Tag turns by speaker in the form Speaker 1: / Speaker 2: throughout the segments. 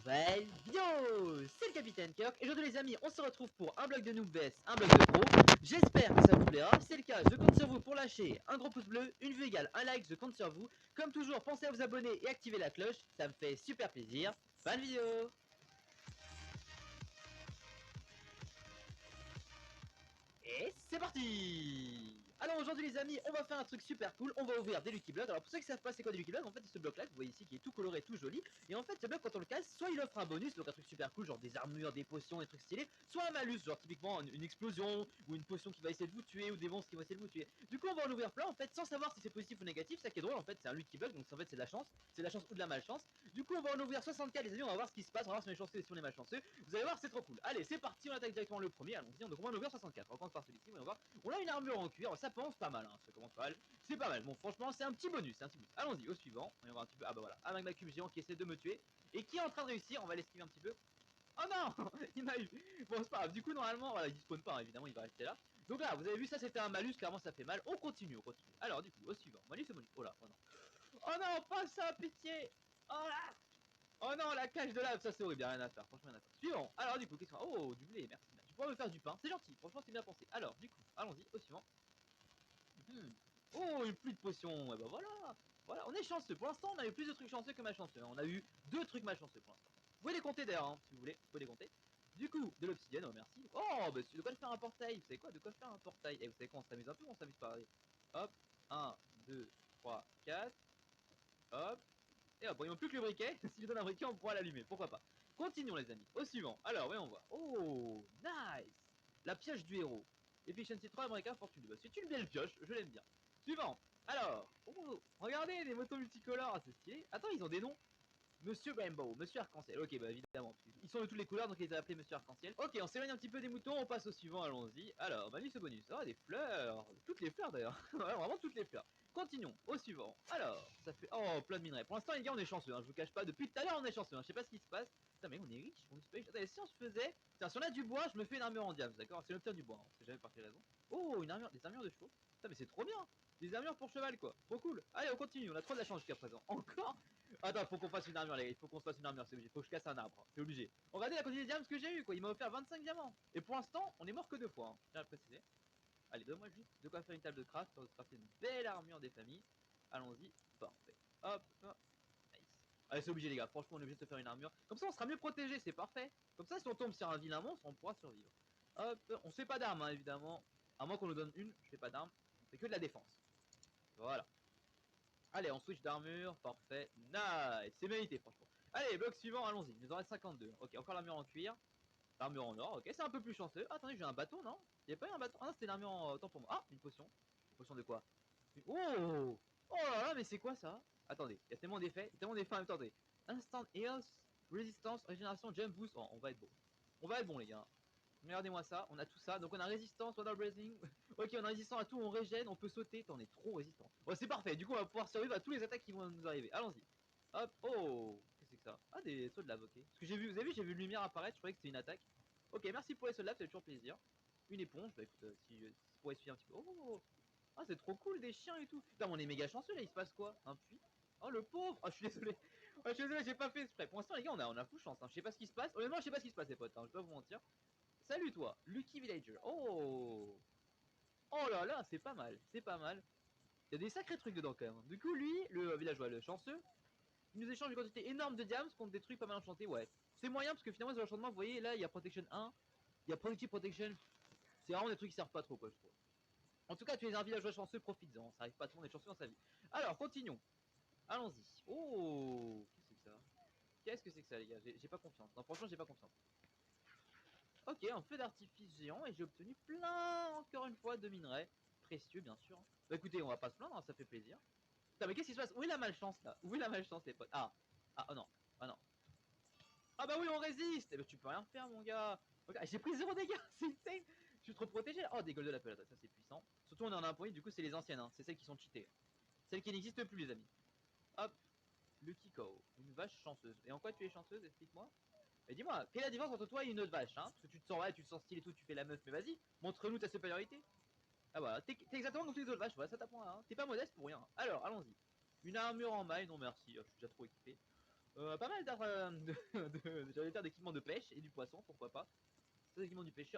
Speaker 1: nouvelle vidéo. C'est le Capitaine Kirk et aujourd'hui les amis on se retrouve pour un bloc de noob vs un bloc de pro. J'espère que ça vous plaira, si c'est le cas je compte sur vous pour lâcher un gros pouce bleu, une vue égale un like, je compte sur vous. Comme toujours pensez à vous abonner et activer la cloche, ça me fait super plaisir. Bonne vidéo. Et c'est parti. Alors aujourd'hui les amis, on va faire un truc super cool, on va ouvrir des Lucky Blocks. Alors pour ceux qui savent pas c'est quoi des Lucky Blocks, en fait c'est ce bloc là que vous voyez ici qui est tout coloré, tout joli. Et en fait ce bloc quand on le casse, soit il offre un bonus, donc un truc super cool, genre des armures, des potions, des trucs stylés, soit un malus, genre typiquement une explosion, ou une potion qui va essayer de vous tuer, ou des monstres qui vont essayer de vous tuer. Du coup on va en ouvrir plein en fait, sans savoir si c'est positif ou négatif, ça qui est drôle en fait, c'est un Lucky Block, donc en fait c'est de la chance, ou de la malchance. Du coup on va en ouvrir 64 les amis, on va voir ce qui se passe, on va voir si on est chanceux et si on est malchanceux. Vous allez voir c'est trop cool. Allez c'est parti, on attaque directement le premier, allons-y, donc on va en ouvrir 64, on commence par celui-ci, on va voir. On a une armure en cuir, ça commence pas mal, hein. Ça commence mal, c'est pas mal. Bon, franchement, c'est un petit bonus, c'est un petit bonus. Allons-y, au suivant. On va voir un petit peu. Ah bah voilà, un magma cube géant qui essaie de me tuer et qui est en train de réussir. On va l'esquiver un petit peu. Oh non, il m'a eu. Bon, c'est pas grave. Du coup, normalement, voilà, il spawn pas, hein, évidemment, il va rester là. Donc là, vous avez vu, ça c'était un malus, clairement ça fait mal. On continue, on continue. Alors, du coup, au suivant. Malus et bonus. Oh là, oh non. Oh non, pas ça, pitié. Oh là. Oh non, la cage de lave, ça c'est horrible, y'a rien à faire, franchement, rien à faire. Suivant. Alors, du coup, qu'est-ce qu'on a? Oh, du blé, merci. Tu pourras me faire du pain, c'est gentil, franchement, c'est bien pensé. Alors, du coup, allons-y, au suivant. Oh, une pluie de potions. Et bah voilà. Voilà, on est chanceux. Pour l'instant, on a eu plus de trucs chanceux que malchanceux. On a eu 2 trucs malchanceux pour l'instant. Vous pouvez les compter d'ailleurs, hein, si vous voulez. Vous pouvez les compter. Du coup, de l'obsidienne, oh merci. Oh, bah c'est de quoi faire un portail. Vous savez quoi? De quoi faire un portail. Et vous savez quoi? On s'amuse un peu, on s'amuse pas. Hop, 1, 2, 3, 4. Hop. Et hop, bon, il manque plus que le briquet. Si je donne un briquet, on pourra l'allumer. Pourquoi pas? Continuons, les amis. Au suivant. Alors, voyons voir. Oh, nice. La pioche du héros. Efficiency 3, America, fortune 2. C'est une belle pioche, je l'aime bien. Suivant. Alors, oh, regardez les motos multicolores, c'est stylé. Attends, ils ont des noms. Monsieur Rainbow, Monsieur Arc-en-Ciel. Ok, bah évidemment. Ils sont de toutes les couleurs, donc ils les ont appelés Monsieur Arc-en-Ciel. Ok, on s'éloigne un petit peu des moutons, on passe au suivant, allons-y. Alors, malus au bonus. Oh, des fleurs. Toutes les fleurs d'ailleurs. Ouais, vraiment toutes les fleurs. Continuons, au suivant. Alors, ça fait. Oh, plein de minerais. Pour l'instant, les gars, on est chanceux, hein, je vous cache pas. Depuis tout à l'heure, on est chanceux. Hein. Je sais pas ce qui se passe. Putain, mais on est riche, on est super riche. Attendez, si on se faisait. Tiens, si on a du bois, je me fais une armure en diable, d'accord? Si on obtient du bois, hein. On sait jamais par quelle raison. Oh, une armure, des armures de chevaux. Putain, mais c'est trop bien. Des armures pour cheval, quoi. Trop cool. Allez, on continue. On a trop de la chance jusqu'à présent. Encore. Attends, faut qu'on fasse une armure, les gars. Il faut qu'on se fasse une armure, c'est obligé. Faut que je casse un arbre. C'est obligé. Regardez la quantité de diamants que j'ai eu, quoi. Il m'a offert 25 diamants. Et pour l'instant, on est mort que 2 fois. Hein. Je tiens à le préciser. Allez, donne-moi juste de quoi faire une table de craft. On va se crafter une belle armure des familles. Allons-y. Parfait. Hop. Nice. Allez, c'est obligé, les gars. Franchement, on est obligé de se faire une armure. Comme ça, on sera mieux protégé. C'est parfait. Comme ça, si on tombe sur un vilain monstre, on pourra survivre. Hop. On se fait pas d'armes, hein, évidemment. À moins qu'on nous donne une. Je fais pas d'armes. On fait que de la défense. Voilà. Allez, on switch d'armure, parfait, nice, c'est mérité franchement. Allez, bloc suivant, allons-y, il nous en reste 52. Ok, encore l'armure en cuir, l'armure en or, ok, c'est un peu plus chanceux. Ah, attendez, j'ai un bâton, non? Il n'y avait pas eu un bâton? Ah non, c'était l'armure en... Autant pour moi. Ah, une potion. Une potion de quoi? Oh. Oh là là, mais c'est quoi ça? Attendez, il y a tellement d'effets, en même temps, attendez. Instant heals, résistance, régénération, jump boost, oh, on va être bon. On va être bon les gars. Regardez-moi ça, on a tout ça. Donc on a résistance, water breathing. Ok, on a résistance à tout, on régène, on peut sauter. On est trop résistant. Bon, c'est parfait. Du coup, on va pouvoir survivre à tous les attaques qui vont nous arriver. Allons-y. Hop, oh, qu'est-ce que c'est que ça? Ah, des sauts de lave, ok. Parce que j'ai vu, vous avez vu, j'ai vu une lumière apparaître. Je croyais que c'était une attaque. Ok, merci pour les sauts de lave, ça fait toujours plaisir. Une éponge, bah écoute, si pour essuyer un petit peu. Oh, ah, c'est trop cool, des chiens et tout. Putain, on est méga chanceux là, il se passe quoi? Un puits? Oh, le pauvre! Oh, je suis désolé. Oh, je suis désolé, j'ai pas fait exprès. Pour l'instant, les gars, on a full chance. Hein. Je sais pas ce qui se passe. Honnêtement, je sais pas ce qui se passe, les potes. Hein. Je vais pas vous mentir. Salut toi, Lucky Villager. Oh, oh là là, c'est pas mal, c'est pas mal. Il y a des sacrés trucs dedans quand même. Du coup, lui, le villageois, le chanceux, il nous échange une quantité énorme de diams contre des trucs pas mal enchantés. Ouais, c'est moyen parce que finalement, les enchantements, vous voyez, là, il y a Protection 1, il y a Productive Protection. C'est vraiment des trucs qui servent pas trop, quoi, je trouve. En tout cas, tu es un villageois chanceux, profites-en. Ça arrive pas à tout le monde d'être chanceux dans sa vie. Alors, continuons. Allons-y. Oh, qu'est-ce que c'est que ça? Qu'est-ce que c'est que ça, les gars? J'ai pas confiance. Non, franchement, j'ai pas confiance. Ok, un feu d'artifice géant et j'ai obtenu plein, encore une fois, de minerais précieux, bien sûr. Bah écoutez, on va pas se plaindre, hein, ça fait plaisir. Putain, mais qu'est-ce qui se passe? Où est la malchance là? Où est la malchance, les potes? Ah, ah, oh non, ah non. Ah bah oui, on résiste. Eh bah tu peux rien faire, mon gars. Okay, j'ai pris 0 dégâts, c'est insane. Je suis trop protégé. Oh, des gueules de la pelade, ça c'est puissant. Surtout on en a un point, du coup c'est les anciennes, hein. C'est celles qui sont cheatées. Celles qui n'existent plus, les amis. Hop, le Kiko, une vache chanceuse. Et en quoi tu es chanceuse? Explique-moi. Et dis-moi, quelle est la différence entre toi et une autre vache, hein? Parce que tu te sens, ouais, tu te sens stylé et tout, tu fais la meuf, mais vas-y, montre-nous ta supériorité. Ah voilà, t'es exactement comme tous les autres vaches, voilà, ça t'apprend, hein. T'es pas modeste pour rien. Alors, allons-y. Une armure en maille, non merci, je suis déjà trop équipé. Pas mal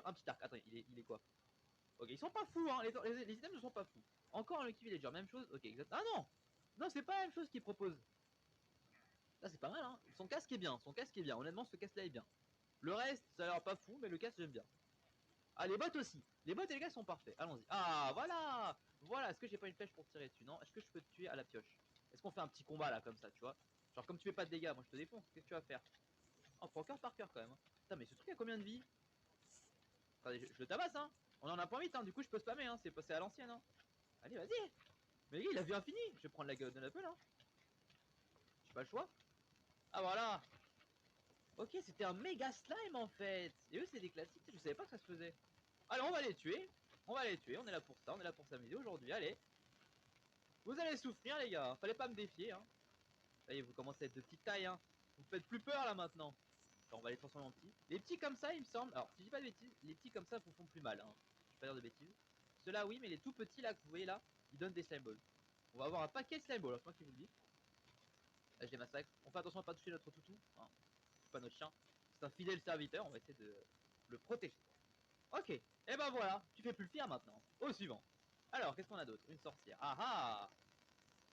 Speaker 1: un petit arc. Attends, il est quoi? Ok, ils sont pas fous, hein. Les items ne sont pas fous. Encore un Lucky Villager, même chose. Ok, exact. Ah non! Non, c'est pas la même chose qu'ils proposent. Là, c'est pas mal, hein. Son casque est bien. Son casque est bien. Honnêtement, ce casque là est bien. Le reste, ça a l'air pas fou, mais le casque, j'aime bien. Ah, les bottes aussi. Les bottes et les gars sont parfaits. Allons-y. Ah, voilà. Voilà. Est-ce que j'ai pas une flèche pour tirer dessus? Non. Est-ce que je peux te tuer à la pioche? Est-ce qu'on fait un petit combat là, comme ça, tu vois? Genre, comme tu fais pas de dégâts, moi je te défonce. Qu'est-ce que tu vas faire? Oh, on prend cœur par cœur quand même. Putain, mais ce truc a combien de vie? Attendez, je le tabasse, hein. On en a point 8, hein. Du coup, je peux spammer, hein. C'est passé à l'ancienne, hein. Allez, vas-y. Mais les gars, il a vu infini. Je vais prendre la gueule de l'Apple, hein. J'ai pas le choix. Ah, voilà. Ok, c'était un méga slime en fait. Et eux, c'est des classiques. Je savais pas que ça se faisait. Alors, on va les tuer. On va les tuer. On est là pour ça. On est là pour s'amuser aujourd'hui. Allez. Vous allez souffrir, les gars. Fallait pas me défier, hein. Ça y est, vous commencez à être de petite taille, hein. Vous faites plus peur là maintenant. Alors, on va les transformer en petits. Les petits comme ça, il me semble. Alors, si je dis pas de bêtises, les petits comme ça vous font plus mal, hein. Je vais pas dire de bêtises. Ceux-là, oui, mais les tout petits là que vous voyez là, ils donnent des slime balls. On va avoir un paquet de slime balls, c'est moi qui vous le dis. Là, je les massacre. On fait attention à pas toucher notre toutou. Hein. C'est pas notre chien. C'est un fidèle serviteur. On va essayer de le protéger. Ok. Et ben voilà. Tu fais plus le fier maintenant. Au suivant. Alors, qu'est-ce qu'on a d'autre? Une sorcière. Ah ah.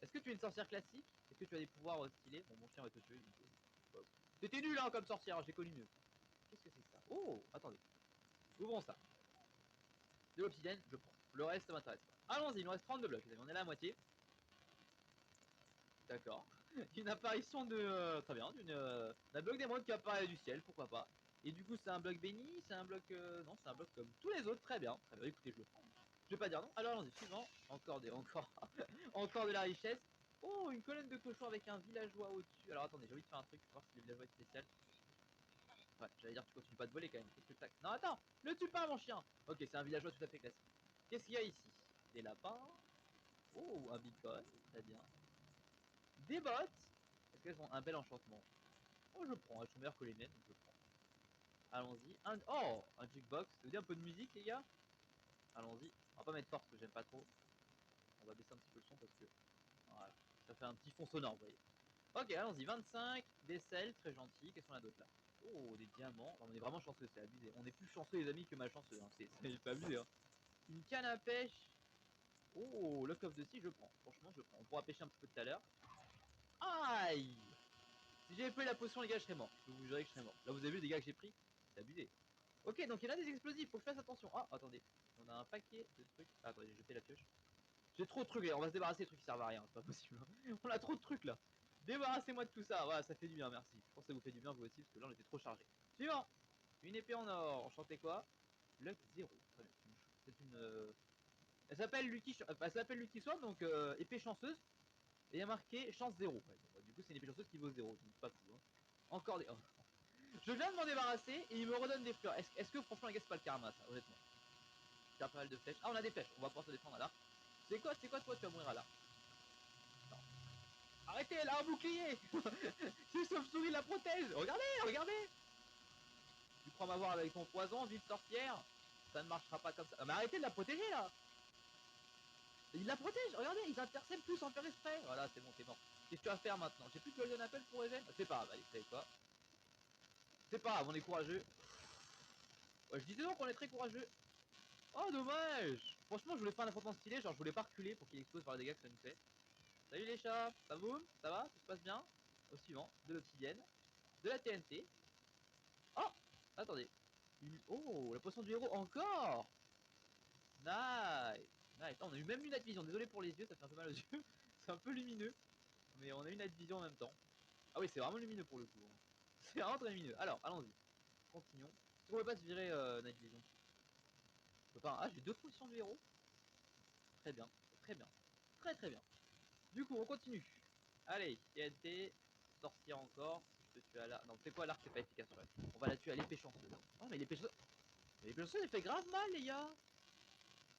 Speaker 1: Est-ce que tu es une sorcière classique? Est-ce que tu as des pouvoirs stylés? Bon, mon chien va te tuer. T'étais nul hein comme sorcière. J'ai connu mieux. Qu'est-ce que c'est que ça? Oh, attendez. Ouvrons ça. De l'obsidienne, je prends. Le reste, ça m'intéresse pas. Allons-y, il nous reste 32 blocs. On est là à moitié. D'accord. Une apparition de. Très bien, d'un bloc d'émeraude qui apparaît du ciel, pourquoi pas. Et du coup, c'est un bloc béni, c'est un bloc. Non, c'est un bloc comme tous les autres, très bien. Très bien, écoutez, je le prends. Je vais pas dire non. Alors, allons-y, suivant. Encore des. Encore. Encore de la richesse. Oh, une colonne de cochons avec un villageois au-dessus. Alors, attendez, j'ai envie de faire un truc, voir si le villageois est spécial. Ouais, j'allais dire, tu continues pas de voler quand même. Qu'est-ce que tac. Non, attends, ne tue pas mon chien. Ok, c'est un villageois tout à fait classique. Qu'est-ce qu'il y a ici? Des lapins. Oh, un beacon, très bien. Des bottes. Est-ce qu'elles ont un bel enchantement? Oh, je prends, elles sont meilleures que les miennes, donc je prends. Allons-y. Oh, un jukebox. Ça vous dit un peu de musique, les gars? Allons-y. On va pas mettre fort parce que j'aime pas trop. On va baisser un petit peu le son parce que. Voilà. Ça fait un petit fond sonore, vous voyez. Ok, allons-y. 25. Des sels, très gentil. Qu'est-ce qu'on a d'autre là? Oh, des diamants. On est vraiment chanceux, c'est abusé. On est plus chanceux, les amis, que malchanceux. Hein. C'est abusé. Hein. Une canne à pêche. Oh, le coffre de scie, je prends. Franchement, je prends. On pourra pêcher un petit peu tout à l'heure. Aïe! Si j'avais pris la potion, les gars, je serais mort. Je peux vous jurer que je serais mort. Là, vous avez vu les dégâts que j'ai pris? C'est abusé. Ok, donc il y en a des explosifs, faut que je fasse attention. Ah, attendez. On a un paquet de trucs. Ah, attendez, j'ai jeté la pioche. J'ai trop de trucs, les gars. On va se débarrasser des trucs qui servent à rien. C'est pas possible. On a trop de trucs là. Débarrassez-moi de tout ça. Voilà, ça fait du bien, merci. Je pense que ça vous fait du bien, vous aussi, parce que là, on était trop chargé. Suivant. Une épée en or. Enchanté quoi? Luck 0. Très bien. C'est une. Elle s'appelle Lucky. Elle s'appelle Lucky Sword, donc épée chanceuse. Et il y a marqué chance 0. Ouais, bon, du coup, c'est une épée chanceuse qui vaut 0. Donc, pas fou. Hein. Encore des. Oh. Je viens de m'en débarrasser et il me redonne des fleurs. Est-ce que franchement, les gars, c'est pas le karma, ça, honnêtement? J'ai pas mal de flèches. Ah, on a des flèches. On va pouvoir se défendre à l'arc. C'est quoi, toi, tu vas mourir à l'arc? Non. Arrêtez, elle a un bouclier. C'est Sauve-souris la protège. Regardez, regardez. Tu crois m'avoir avec ton poison, ville sorcière? Ça ne marchera pas comme ça. Ah, mais arrêtez de la protéger, là. Il la protège, regardez, ils interceptent plus sans faire exprès. Voilà, c'est bon, t'es mort. Qu'est-ce que tu vas faire maintenant? J'ai plus de Golden Apple pour Even. C'est pas grave, allez, vous savez quoi? C'est pas grave, on est courageux. Ouais, je disais donc qu'on est très courageux. Oh, dommage. Franchement, je voulais faire un affrontement stylé, genre je voulais pas reculer pour qu'il explose par les dégâts que ça nous fait. Salut les chats, ça boum, ça va, tout se passe bien. Au suivant, de l'obsidienne, de la TNT. Oh, attendez. Oh, la potion du héros encore. Nice. Nice. Oh, on a eu même une night vision, désolé pour les yeux, ça fait un peu mal aux yeux. C'est un peu lumineux, mais on a une night vision en même temps. Ah oui, c'est vraiment lumineux pour le coup. Hein. C'est vraiment très lumineux. Alors, allons-y. Continuons. Est-ce qu'on peut pas se virer night vision? Je peux pas. Ah, j'ai deux potions du héros. Très bien, très bien. Très très bien. Du coup, on continue. Allez, TNT, sortir encore. Je te tue à l'arc. Non, c'est quoi l'arc? C'est pas efficace, ouais. On va la tuer à l'épée chanceuse. Oh, mais l'épée chanceuse. L'épée chanceuse, elle fait grave mal, les gars.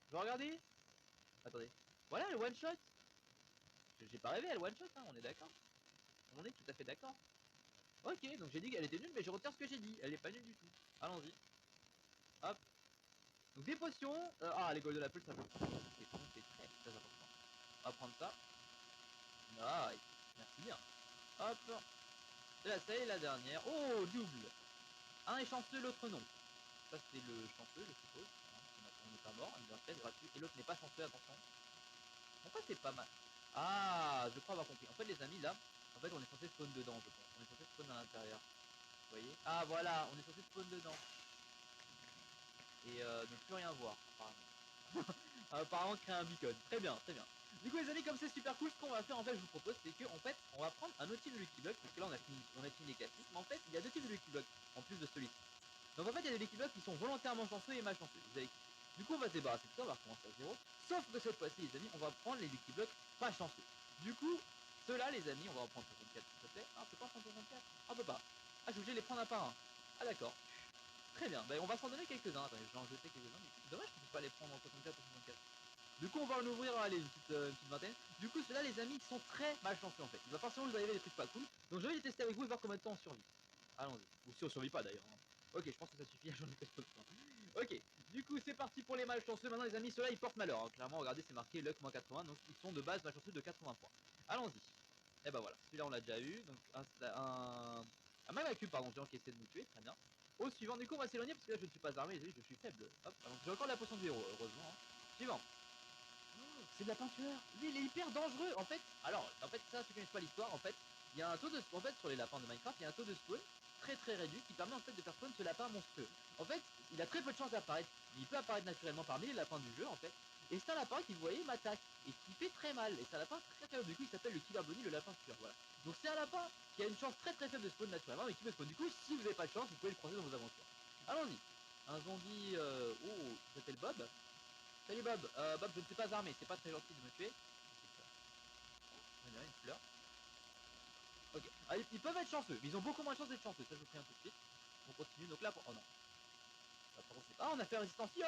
Speaker 1: Je vais regarder. Attendez. Voilà, elle one shot. J'ai pas rêvé, elle one shot, hein, on est d'accord. On est tout à fait d'accord. Ok, donc j'ai dit qu'elle était nulle, mais je retire ce que j'ai dit. Elle est pas nulle du tout. Allons-y. Hop. Donc des potions. Ah, les golden apples, ça peut. C'est très très important. On va prendre ça. Nice. Merci bien. Hop. Et là, ça y est, la dernière. Oh, double. Un est chanceux, l'autre non. Ça c'est le chanceux, je suppose. Hein, on n'est pas mort, une pièce gratuite. Et l'autre n'est pas chanceux, attention. En fait, c'est pas mal. Ah, je crois avoir compris. En fait, les amis, là, en fait, on est censé spawn dedans, je pense. On est censé spawn à l'intérieur. Vous voyez? Ah, voilà, on est censé spawn dedans. Et ne plus rien voir, apparemment. Apparemment, créer un beacon. Très bien, très bien. Du coup, les amis, comme c'est super cool, ce qu'on va faire, en fait, je vous propose, c'est que, en fait, on va prendre un autre type de Lucky Block, parce que là, on a fini les classiques, mais en fait, il y a deux types de Lucky Block, en plus de celui-ci. Donc, en fait, il y a des Lucky Blocks qui sont volontairement chanceux et malchanceux. Vous allez kiffer. Du coup, on va se débarrasser de ça, on va recommencer à zéro. Sauf que cette fois-ci, les amis, on va prendre les Lucky Blocks pas chanceux. Du coup, ceux-là, les amis, on va en prendre 64, s'il te plaît. Ah, on peut pas prendre 64. Ah, on peut pas. Ah, je suis obligé de les prendre un par un. Ah, d'accord. Très bien, on va s'en donner quelques-uns. Attendez, je vais en jeter quelques-uns. C'est dommage qu'on ne puisse pas les prendre en 64 ou 64. Du coup, on va en ouvrir, allez, une petite vingtaine. Du coup, ceux-là, les amis, ils sont très malchanceux en fait. Il va forcément vous arriver des trucs pas cool. Donc, je vais les tester avec vous et voir combien de temps on survit. Allons-y. Ou si on survit pas d'ailleurs. Hein. Ok, je pense que ça suffit, j'en ai pas trop de temps. Ok, du coup, c'est parti pour les malchanceux. Maintenant, les amis, ceux-là, ils portent malheur. Hein. Clairement, regardez, c'est marqué luck moins 80. Donc, ils sont de base malchanceux de 80 points. Allons-y. Et bah voilà, celui-là, on l'a déjà eu. Donc, un Mamaku, pardon, j'ai encaissé de nous tuer. Très bien. Au suivant, du coup, on va s'éloigner parce que là, je ne suis pas armé, les amis, je suis faible. Hop, j'ai encore la potion du héros, heureusement. Hein. Suivant. C'est de la peinture. Lui, il est hyper dangereux. En fait, ça, ceux qui connaissent pas l'histoire, en fait, il y a un taux de, en fait, sur les lapins de Minecraft, il y a un taux de spawn très très réduit qui permet en fait de faire spawn ce lapin monstrueux. En fait, il a très peu de chances d'apparaître. Il peut apparaître naturellement parmi les lapins du jeu, en fait. Et c'est un lapin qui, vous voyez, m'attaque et qui fait très mal. Et c'est un lapin très faible. Du coup, il s'appelle le Killer Bunny, le lapin tueur. Voilà. Donc c'est un lapin qui a une chance très très faible de spawn naturellement, mais qui peut spawn. Du coup, si vous n'avez pas de chance, vous pouvez le croiser dans vos aventures. Allons-y. Un zombie, oh, qui s'appelle Bob. Salut Bob, Bob je ne suis pas armé, c'est pas très gentil de me tuer. Une fleur. Ok, ah, ils peuvent être chanceux, mais ils ont beaucoup moins de chances d'être chanceux, ça je vous préviens tout de suite. On continue, donc là, oh non. Là, par contre, ah on a fait résistance, yo